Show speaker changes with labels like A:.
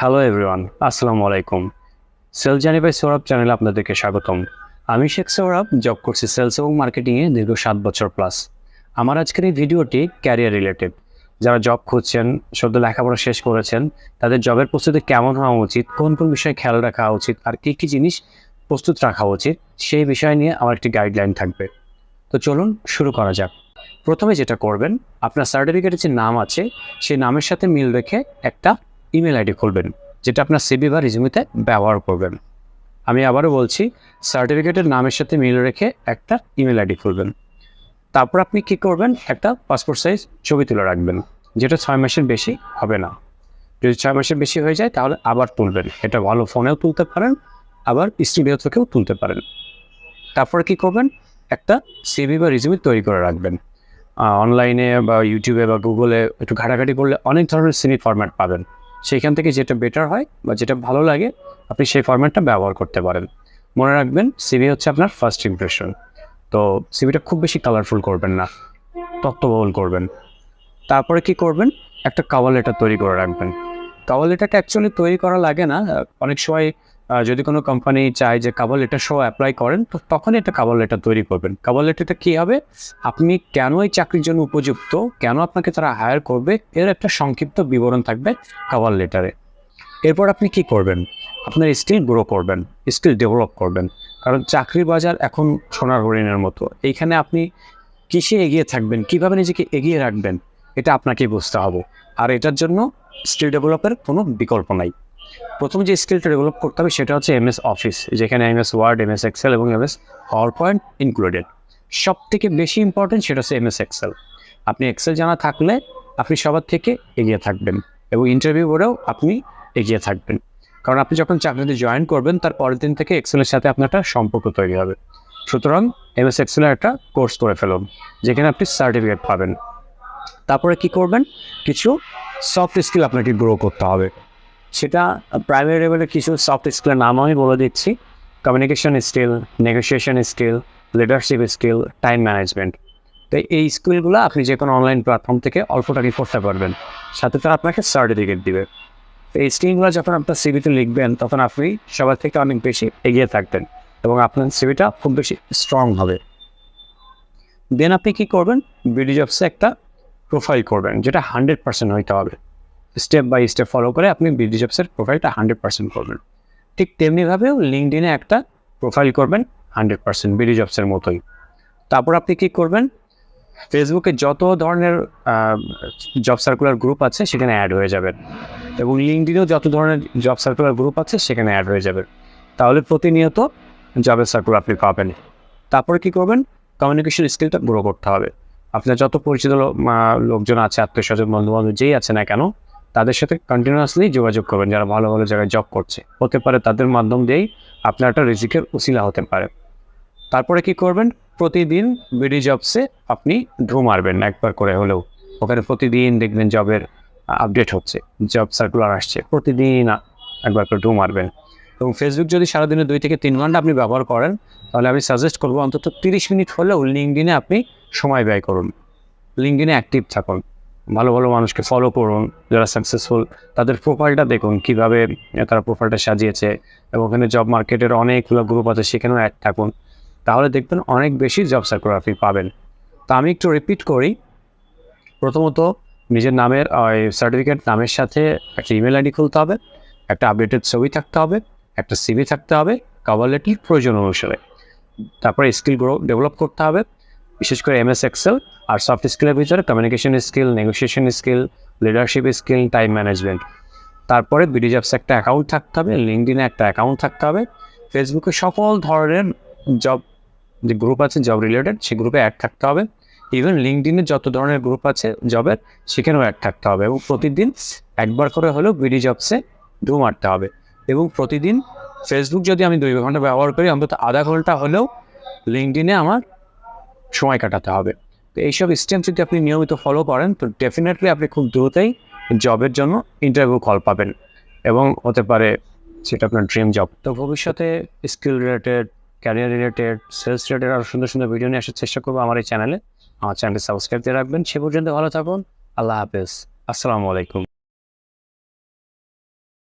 A: Hello everyone, আসসালামু আলাইকুম। Sales journey by Sourav চ্যানেলে আপনাদেরকে স্বাগতম। আমি শেখ সৌরভ, জব করছি সেলস এবং মার্কেটিংয়ে দীর্ঘ 7 বছর প্লাস। আমার আজকের এই ভিডিওটি ক্যারিয়ার রিলেটেড। যারা জব খুঁজছেন, সদ্য লেখাপড়া শেষ করেছেন, তাদের জবের প্রস্তুতি কেমন হওয়া উচিত, কোন কোন বিষয়ে খেয়াল রাখা উচিত, আর কী কী জিনিস প্রস্তুত রাখা উচিত, সেই বিষয় নিয়ে আমার একটি গাইডলাইন থাকবে। তো চলুন শুরু করা যাক। প্রথমে যেটা করবেন, আপনার সার্টিফিকেটের যে নাম আছে সেই নামের সাথে মিল রেখে একটা ইমেল আইডি খুলবেন, যেটা আপনার সিভি বা রিজুমিতে ব্যবহার করবেন। আমি আবারও বলছি, সার্টিফিকেটের নামের সাথে মিল রেখে একটা ইমেল আইডি খুলবেন। তারপর আপনি কী করবেন, একটা পাসপোর্ট সাইজ ছবি তুলে রাখবেন, যেটা 6 মাসের বেশি হবে না। যদি 6 মাসের বেশি হয়ে যায় তাহলে আবার তুলবেন। এটা ভালো ফোনেও তুলতে পারেন, আবার স্টুডিও থেকেও তুলতে পারেন। তারপরে কী করবেন, একটা সিভি বা রিজুমি তৈরি করে রাখবেন। অনলাইনে বা ইউটিউবে বা গুগলে একটু ঘাটাঘাটি করলে অনেক ধরনের সিভি ফরম্যাট পাবেন। সেইখান থেকে যেটা বেটার হয় বা যেটা ভালো লাগে আপনি সেই ফরম্যাটটা ব্যবহার করতে পারেন। মনে রাখবেন, সিভি হচ্ছে আপনার ফার্স্ট ইমপ্রেশন। তো সিভিটা খুব বেশি কালারফুল করবেন না, তথ্যবহুল করবেন। তারপরে কি করবেন, একটা কভার লেটার তৈরি করে রাখবেন। কভার লেটারটা অ্যাকচুয়ালি তৈরি করা লাগে না। অনেক সময় যদি কোনো কোম্পানি চায় যে কভার লেটার সহ অ্যাপ্লাই করেন, তো তখনই একটা কভার লেটার তৈরি করবেন। কভার লেটারটা কী হবে, আপনি কেন এই চাকরির জন্য উপযুক্ত, কেন আপনাকে তারা হায়ার করবে, এর একটা সংক্ষিপ্ত বিবরণ থাকবে কভার লেটারে। এরপর আপনি কি করবেন, আপনার স্কিল গ্রো করবেন, স্কিল ডেভেলপ করবেন। কারণ চাকরির বাজার এখন সোনার হরিণের মতো। এইখানে আপনি কিসে এগিয়ে থাকবেন, কীভাবে নিজেকে এগিয়ে রাখবেন, এটা আপনাকেই বুঝতে হবে। আর এটার জন্য স্কিল ডেভেলপের কোনো বিকল্প নাই। প্রথম যে স্কিলটা ডেভেলপ করতে হবে সেটা হচ্ছে এমএস অফিস, যেখানে এমএস ওয়ার্ড, এমএস এক্সেল এবং এমএস পাওয়ার পয়েন্ট ইনক্লুডেড। সব থেকে বেশি ইম্পর্টেন্ট সেটা হচ্ছে এমএস এক্সেল। আপনি এক্সেল জানা থাকলে আপনি সবার থেকে এগিয়ে থাকবেন এবং ইন্টারভিউ করেও আপনি এগিয়ে থাকবেন। কারণ আপনি যখন চাকরিতে জয়েন করবেন তার পরের দিন থেকে এক্সেলের সাথে আপনার একটা সম্পর্ক তৈরি হবে। সুতরাং এমএস এক্সেলের একটা কোর্স করে ফেলুন, যেখানে আপনি সার্টিফিকেট পাবেন। তারপরে কি করবেন, কিছু সফট স্কিল আপনাকে গ্রো করতে হবে। সেটা প্রাইমারি লেভেলের কিছু সফট স্কিলের নাম আমি বলে দিচ্ছি: communication skill, negotiation skill, leadership skill, time management. তো এই স্কিলগুলো আপনি যে কোনো অনলাইন প্ল্যাটফর্ম থেকে অল্প টাকায় করতে পারবেন, সাথে তারা আপনাকে সার্টিফিকেট দিবে। তো এই স্কিলগুলো যখন আপনার সিভিতে লিখবেন তখন আপনি সবার থেকে অনেক বেশি এগিয়ে থাকবেন এবং আপনার সিভিটা খুব বেশি স্ট্রং হবে। দেন আপনি কী করবেন, বিডি জবসে একটা প্রোফাইল করবেন, যেটা 100% হইতে হবে। স্টেপ বাই স্টেপ ফলো করে আপনি বিডি জবসের প্রোফাইলটা 100% করবেন। ঠিক তেমনিভাবেও লিঙ্কডইনে একটা প্রোফাইল করবেন 100% বিডি জবসের মতোই। তারপর আপনি কী করবেন, ফেসবুকে যত ধরনের জব সার্কুলার গ্রুপ আছে সেখানে অ্যাড হয়ে যাবেন এবং লিঙ্কডইনেও যত ধরনের জব সার্কুলার গ্রুপ আছে সেখানে অ্যাড হয়ে যাবেন। তাহলে প্রতিনিয়ত জবের সার্কুলার আপনি পাবেন। তারপরে কী করবেন, কমিউনিকেশন স্কিলটা গ্রো করতে হবে। আপনার যত পরিচিত লোকজন আছে, আত্মীয়স্বজন, বন্ধুবান্ধব যেই আছে না কেন, তাদের সাথে কন্টিনিউয়াসলি যোগাযোগ করবেন। যারা ভালো ভালো জায়গায় জব করছে, হতে পারে তাদের মাধ্যম দিয়েই আপনার একটা রিজিকের উসিলা হতে পারে। তারপরে কি করবেন, প্রতিদিন বিডি জবসে আপনি ঢু মারবেন একবার করে হলেও। ওখানে প্রতিদিন দেখবেন জবের আপডেট হচ্ছে, জব সার্কুলার আসছে, প্রতিদিন একবার করে ঢু মারবেন। এবং ফেসবুক যদি সারাদিনে 2 থেকে 3 ঘন্টা আপনি ব্যবহার করেন, তাহলে আমি সাজেস্ট করবো অন্তত 30 মিনিট হলেও লিঙ্কডইনে আপনি সময় ব্যয় করুন। লিঙ্কডইনে অ্যাক্টিভ থাকুন, ভালো ভালো মানুষকে ফলো করুন যারা সাকসেসফুল, তাদের প্রোফাইলটা দেখুন কীভাবে তারা প্রোফাইলটা সাজিয়েছে। এবং ওখানে জব মার্কেটের অনেকগুলো গ্রুপ আছে, সেখানেও অ্যাড থাকুন। তাহলে দেখবেন অনেক বেশি জব সার্কুলার আপনি পাবেন। তা আমি একটু রিপিট করি। প্রথমত, নিজের নামের সার্টিফিকেট নামের সাথে একটা ইমেল আইডি খুলতে হবে, একটা আপডেটেড ছবি থাকতে হবে, একটা সিভি থাকতে হবে কভার লেটার প্রয়োজন অনুসারে। তারপরে স্কিল ডেভেলপ করতে হবে, বিশেষ করে এমএস এক্সেল। আর সফট স্কিলের ভিতরে communication skill, negotiation skill, leadership skill, time management. তারপরে বিডি জবসে একটা অ্যাকাউন্ট থাকতে হবে, লিঙ্কডইনে একটা অ্যাকাউন্ট থাকতে হবে, ফেসবুকে সকল ধরনের জব যে গ্রুপ আছে জব রিলেটেড সেই গ্রুপে অ্যাড থাকতে হবে। ইভেন লিঙ্কডইনে যত ধরনের গ্রুপ আছে জবের, সেখানেও অ্যাড থাকতে হবে। এবং প্রতিদিন একবার করে হলেও বিডি জবসে ঢু মারতে হবে। এবং প্রতিদিন ফেসবুক যদি আমি 2 ঘন্টা ব্যবহার করি, অন্তত আধা ঘন্টা হলেও লিঙ্কডইনে আমার সময় কাটাতে হবে। তো এইসব স্টেপ যদি আপনি নিয়মিত ফলো করেন, তো ডেফিনেটলি আপনি খুব দ্রুতই জবের জন্য ইন্টারভিউ কল পাবেন এবং হতে পারে সেটা আপনার ড্রিম জব। তো ভবিষ্যতে skill related, career related, sales related আরও সুন্দর সুন্দর ভিডিও নিয়ে আসার চেষ্টা করবো আমার এই চ্যানেলে। আমার চ্যানেলটি সাবস্ক্রাইব দিয়ে রাখবেন। সে পর্যন্ত ভালো থাকুন। আল্লাহ হাফেজ। আসসালামু আলাইকুম।